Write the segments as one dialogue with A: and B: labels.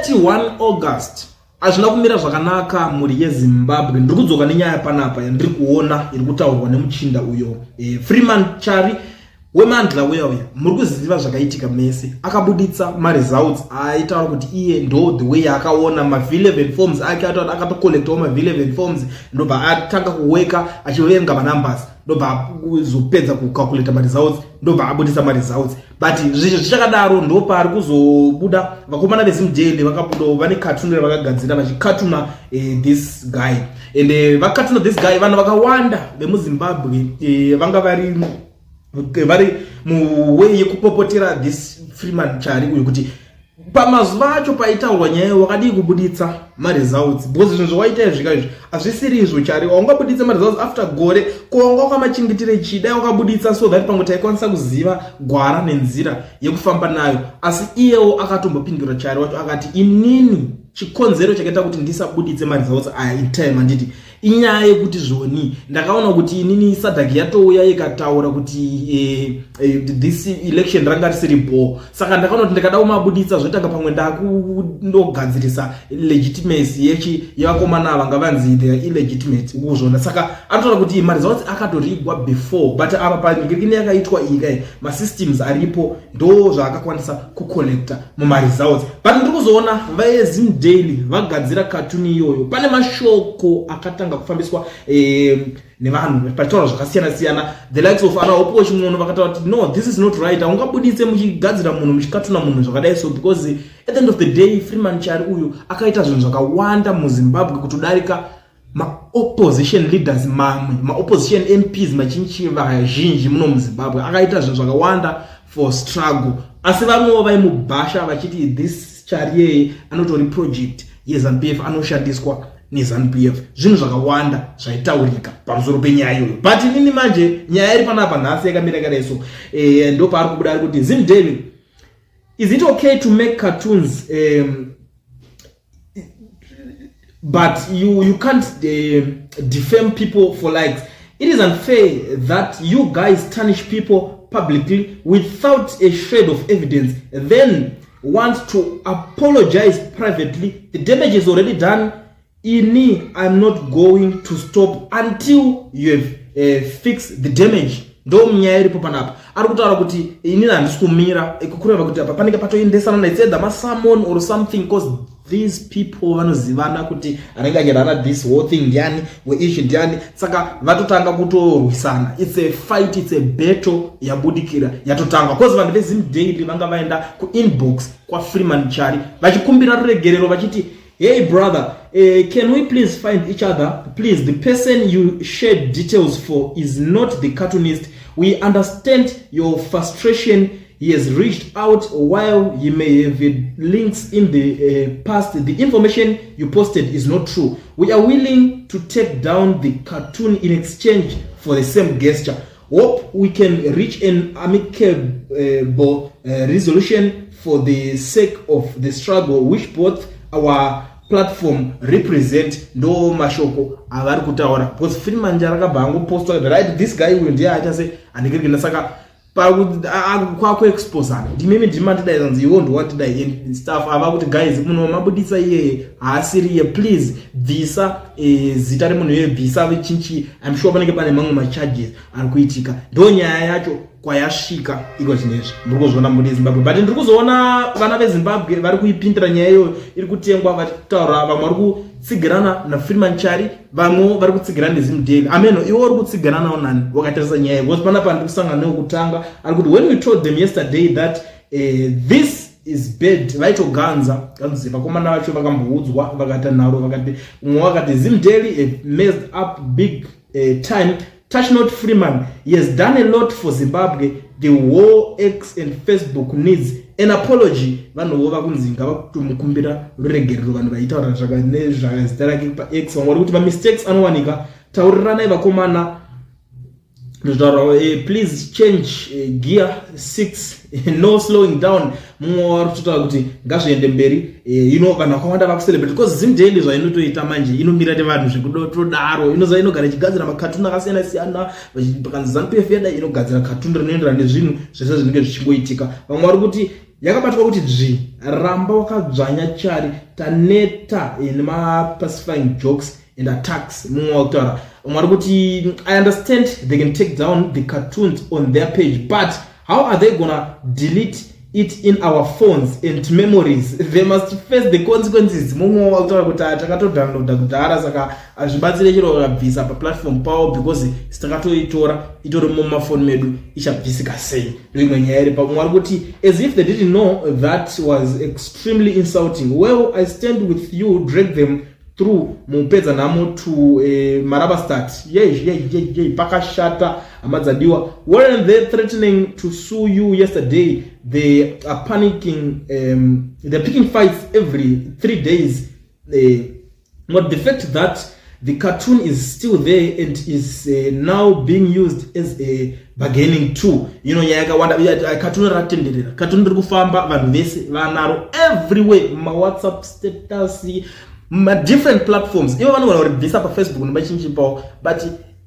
A: 31 August azvina kumira zvakanaka muri yeZimbabwe. Ndiri kudzoka nenyaya panapa yandiri kuona iri kutaurwa nemuchinda uyo Freeman Chari wemandla uya muri kuziva zvakaitika mese. Akabuditsa results aitaura kuti iye ndo the way akaona ma11 forms ake akatocollectawo ma11 forms ndobva atanga kuweka achiverenga manumbers ndobva kuzopedza kucalculate results ndobva abudisa results. But zvichakadaro ndo pari kuzobuda vakomana veZimDaily vakabudawo vane cartoon vakagadzira vachikatuna this guy and vakatuna this guy vanhu vakawanda vemuZimbabwe vanga vari muway yekupopotera this Freeman Chari uyu kuti pamazuva acho paitaurwa nyaya wakadii kubuditsa results because zvinhu zvawaita zvika izvi hazvisiri izvo. Chari waungabuditsa results after gore kuwanga wakamachengetera chida wakabuditsa so that pamwe taikwanisa kuziva gwara nenzira yekufamba nayo. Asi iyewo akatombopindura Chari wacho akati inini chikonzero chakaita kuti ndisabuditse results aya in time handiti inyaya yekuti zvoni ndakaona kuti inini sadhaki yatouya ikataura kuti this election ranga risiri bho, saka ndakaona kuti ndikada kumabuditsa zvotanga pamwe ndakundogadzirisa legitimacy yevakomana vanga vanzi they illegitimate ukuzvona. Saka anotaura kuti results akatorigwa before but apa panyika yakaitwa iyi masystems aripo ndo zvaakakwanisa kucollecta results. But ndiri kuzoona veZimDaily vagadzira cartoon iyoyo pane mashoko akatanga kufambiswa nevanhu pataura zvakasiyana siyana the likes of ana opo chimwono vakataura kuti no this is not right, aungabuditse muchigadzira munhu muchikatuna munhu zvakadai so because at the end of the day Freeman Chari uyu akaita zvinhu zvakawanda muZimbabwe kutodarika ma-opposition leaders mamwe ma-opposition MPs machinchi vazhinji muno muZimbabwe akaita zvinhu zvakawanda for struggle. Asi vamwewo vaimubhasha vachiti this Chari yeye anotori project yeZANU-PF anoshandiswa neZANU-PF. Zvinhu zvakawanda zvaitaurika pamusoro penyaya iyoyo. But inini manje nyaya iri panapa nhasi yakamira yakadai so ndo paari kubuda ari kuti ZimDaily, is it okay to make cartoons but you can't defame people for likes? It is unfair that you guys tarnish people publicly without a shred of evidence, then want to apologize privately. The damage is already done. I'm not going to stop until you have fixed the damage. Ndo mnyaya iripo panapa ari kutaura kuti inini handisi kumira kukureva kuti apa panenge patoendesana naitseda masamon or something because these people vanozivana kuti anenge achirana this whole thing ndiani weishi ndiani, saka vatotanga kutorwisana. It's a fight, it's a battle yabudikira yatotanga because vanhu veZimDaily vanga vaenda kuinbox kwa Freeman Chari vachikumbira ruregerero vachiti hey brother, can we please find each other? Please, the person you shared details for is not the cartoonist. We understand your frustration. He has reached out while you may have links in the past. The information you posted is not true. We are willing to take down the cartoon in exchange for the same gesture. Hope we can reach an amicable resolution for the sake of the struggle which both our platform represent. Ndo mashoko avari kutaura because Freeman Chari akabva angopostwa right this guy uyu ndiye achase andikirikina saka kwako exposana ndimimi ndimandidai zanzi iwo ndo watidai and stuff ava kuti guys muno mabuditsa iye haasiriye please bvisa zita remunhu iye bvisa vichinchi. I'm sure panenge pane mamwe macharges ari kuitika ndo nyaya yacho kwayasvika iko chinezvi muri kuzviona muri Zimbabwe. But ndiri kuzoona vana veZimbabwe vari kuipindira nyaya iyoyo iri kutengwa vachitaura vamwe vari kutsigirana naFreeman Chari vamwe vari kutsigirana neZimDaily. Ameno iwo uri kutsigiranawo nani wakatarisa nyaya because panapa ndiri kusangana newo kutanga ari kuti when we told them yesterday that this is bad vaitoganza kanzi vakomana vacho vakamboudzwa vakata nharo vakati umwe wakati ZimDaily messed up big time. Touch not Freeman. He has done a lot for Zimbabwe. The war X and Facebook needs an apology. Vanhu vova kunzinga vakumukumbira ruregerero vanhu vaitaura zvakazita rake pa X vamwe kuti mistakes anowanika tauriranai vakomana please change gear 6 no slowing down. Mumwe wari kutotaura kuti ngazviende mberi vanhu vakawanda vakucelebrate because ZimDaily zvainotoita manje inomira nevanhu zvekudotodaro inogara ichigadzira makatuni akasiyana siyana vakanzi ZANU-PF yada inogadzira katuni rinoenderana nezvinhu zvese zvinenge zvichingoitika. Vamwe vari kuti yakabatwa kuti ramba wakadzvanya chari taneta nemapacifying jokes and attacks. Mumwe wakutaura umwe kuti I understand they can take down the cartoons on their page, but how are they gonna delete it in our phones and memories? They must face the consequences. Mumwe wakutaura kuti takatodownloada kudhara saka azvibatsire chero vakabvisa paplatform pavo because sitakatoitora itori mumafoni medu ichabvisika sei. Rimwe nyaya iri pamwe kuti as if they didn't know that was extremely insulting. Well, I stand with you, drag them through mupedza namo to Marabastat. Yey pakashata amadzadiwa. Weren't they threatening to sue you yesterday? They are panicking, they're picking fights every 3 days. But the fact that the cartoon is still there and is now being used as a bargaining tool. You know, cartoon ratenderera. Cartoon rikufamba vanhu vese vanaro everywhere. Ma WhatsApp status, ma different platforms. Ivo vanhu vanobvisa pa Facebook nebachinji pawo, but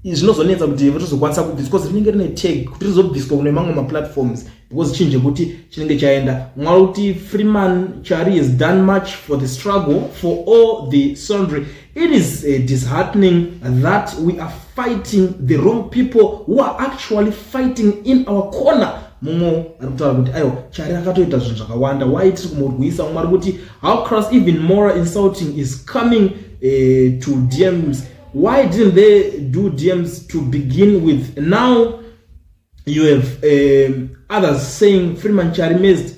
A: zvinozonetsa kuti votozokwanisa kubvisa rinenge rine tag kuti rizobviswa kune mamwe ma platforms because chinje kuti chinenge chaenda. Mwari kuti Freeman Chari has done much for the struggle for all the sundry. It is disheartening that we are fighting the wrong people who are actually fighting in our corner. Mumwe arikutaura kuti ayo Chari akatoita zvinhu zvakawanda, why tiri kumurwisa. Mwari kuti how cross even more insulting is coming to DMs. Why didn't they do DMs to begin with? Now you have others saying Freeman Chari missed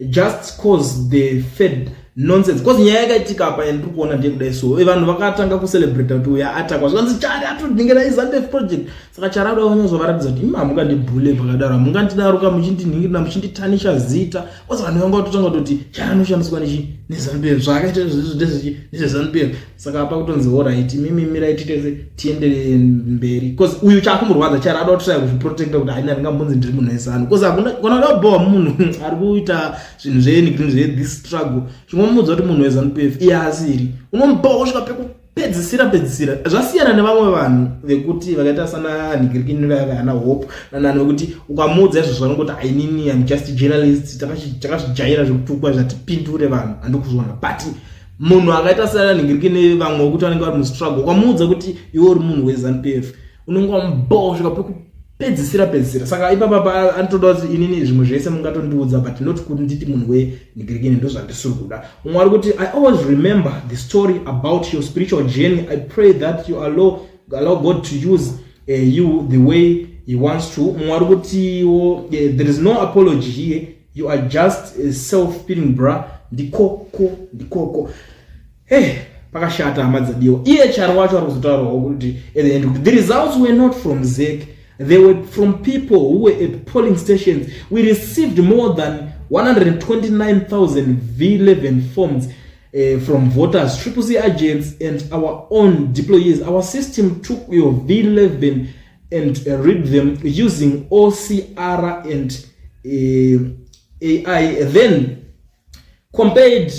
A: just cause they fed nonsense. Because nyaya yakaitika apa ndiri kuona ndekudai so vanhu vakatanga kucelebrate kuti uya atakwa zvanzi Chari atodhingera iZANU-PF project. Saka Chari ado vanyozovaratidza kuti mungandibhule pakadaro, mungandidaro muchindinhingirira muchinditanisha zita. Kozi vanhu vanga kutotanga kuti Chari anoshandiswa neZANU-PF, zvakaita nezveZANU-PF. Saka apa kutonzi alright, mimi mirai titese tiendere mberi. Because uyu chakumurwadza Chari ado kutry kuzviprotecta kuti haina ringambonzi ndiri munhu weZANU. Because hakuna kubowa munhu ari kuita zvinhu zvenyikrini zve struggle. Chingomudza kuti munhu weZANU-PF iye asiri. Unomubawa kusvika pedzisira zvasiyana nevamwe vanhu vekuti vakaita sana Nigirikini vana Hope nanani vekuti ukamudza izvo zvanongoti ainini I'm just a journalist, takazvijaira zvekutukwa zvatipindure vanhu handikuzviona. But munhu akaita sana Nigirikini vamwe vekuti vanenge vari mustruggle ukamudza kuti iwe uri munhu weZANU-PF unenge wamubawa kusvika pedzisira. Saka ipapa anotoda kuti inini zvimwe zvese mungatondiudza but not kuti nditi munhu weNigirikini ndozvandisiri kuda. Umwe ari kuti I always remember the story about your spiritual journey. I pray that you allow God to use you the way he wants to. Umwe ari kuti there is no apology here, you are just self-pitying bra. Ndikoko pakashata amadzadiwa. Iye Chari wacho ari kuzotaurawo kuti at the end the results were not from ZEC. They were from people who were at polling stations. We received more than 129,000 V11 forms from voters, CCC agents, and our own deployees. Our system took your V11 and read them using OCR and AI, then compared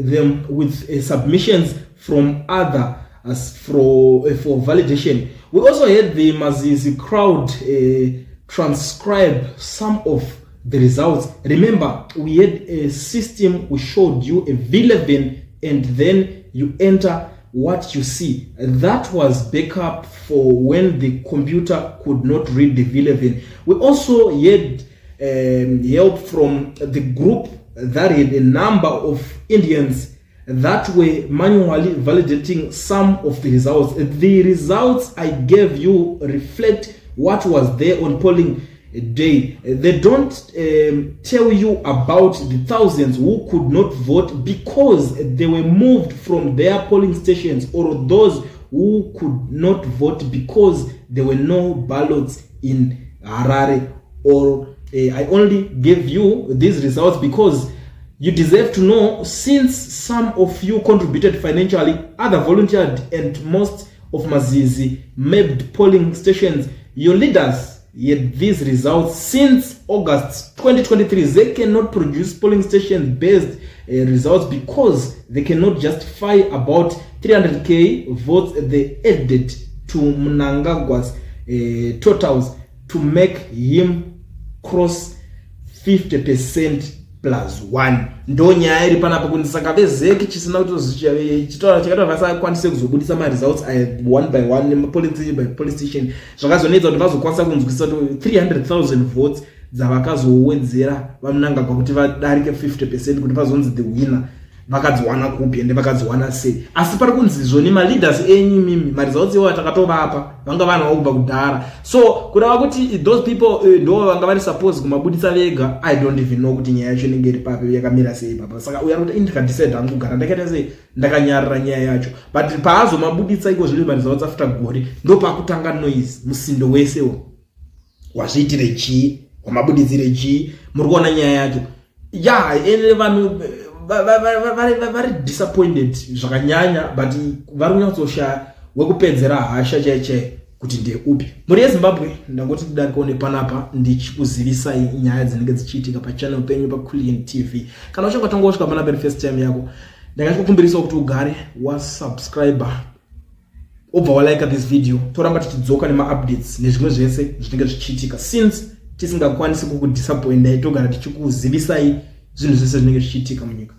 A: them with submissions from others for validation. We also had the Mazizi crowd transcribe some of the results. Remember, we had a system, we showed you a V11 and then you enter what you see. That was backup for when the computer could not read the V11. We also had help from the group that had a number of Indians that were manually validating some of the results. The results I gave you reflect what was there on polling day. They don't tell you about the thousands who could not vote because they were moved from their polling stations, or those who could not vote because there were no ballots in Harare. Or I only gave you these results because you deserve to know, since some of you contributed financially, other volunteered, and most of Mazizi mapped polling stations. Your leaders had these results since August 2023. They cannot produce polling station based results because they cannot justify about 300k votes they added to Mnangagwa's totals to make him cross 50% +1 ndo nyaya iri panapa kundisaka vezeki chisina chitaura chakati vasakwanise kuzobudisa results 1 by 1 police by police station zvakazonetsa kuti vazokwanisa kunzwisisa kuti 300,000 votes dzavakazowedzera vamunanga kuti vadarike 50% kuti vazonzi the winner vakadziwana kupi ende vakadziwana sei. Asi pari kunzi zvoni maleaders enyu mimi results iwo atakatovapa vanga vanawo kubva kudhara, so kurava kuti those people ndo vanga vari suppose kumabudisa vega. I don't even know kuti nyaya yacho inenge iri papi yakamira sei papa, saka uya kuti indikadecide hangu kugara ndakaita sei ndakanyarira nyaya yacho, but paazomabudisa iko zviri results after gore ndo pakutanga noise musindo wesewo wazviitire chii wamabudidzire chii. Muri kuona nyaya yacho ene vanhu vari disappointed zvakanyanya, but vari kunyatsosha wekupedzera hasha chaiche kuti ndiye upi. Muri yeZimbabwe ndangoti kudarikaone panapa ndichikuzivisai nyaya dzinenge dzichiitika pachannel penyu paKulian TV. Kana uchanga tongosvika panapa first time yako, ndingakukumbirisa kuti ugare wasubscriber obva walike this video, toramba tichidzoka nema-updates nezvimwe zvese zvinenge zvichiitika, since tisingakwanisi kukudisappointai togara tichikuzivisai zvinhu zvese zvinenge zvichiitika munyika.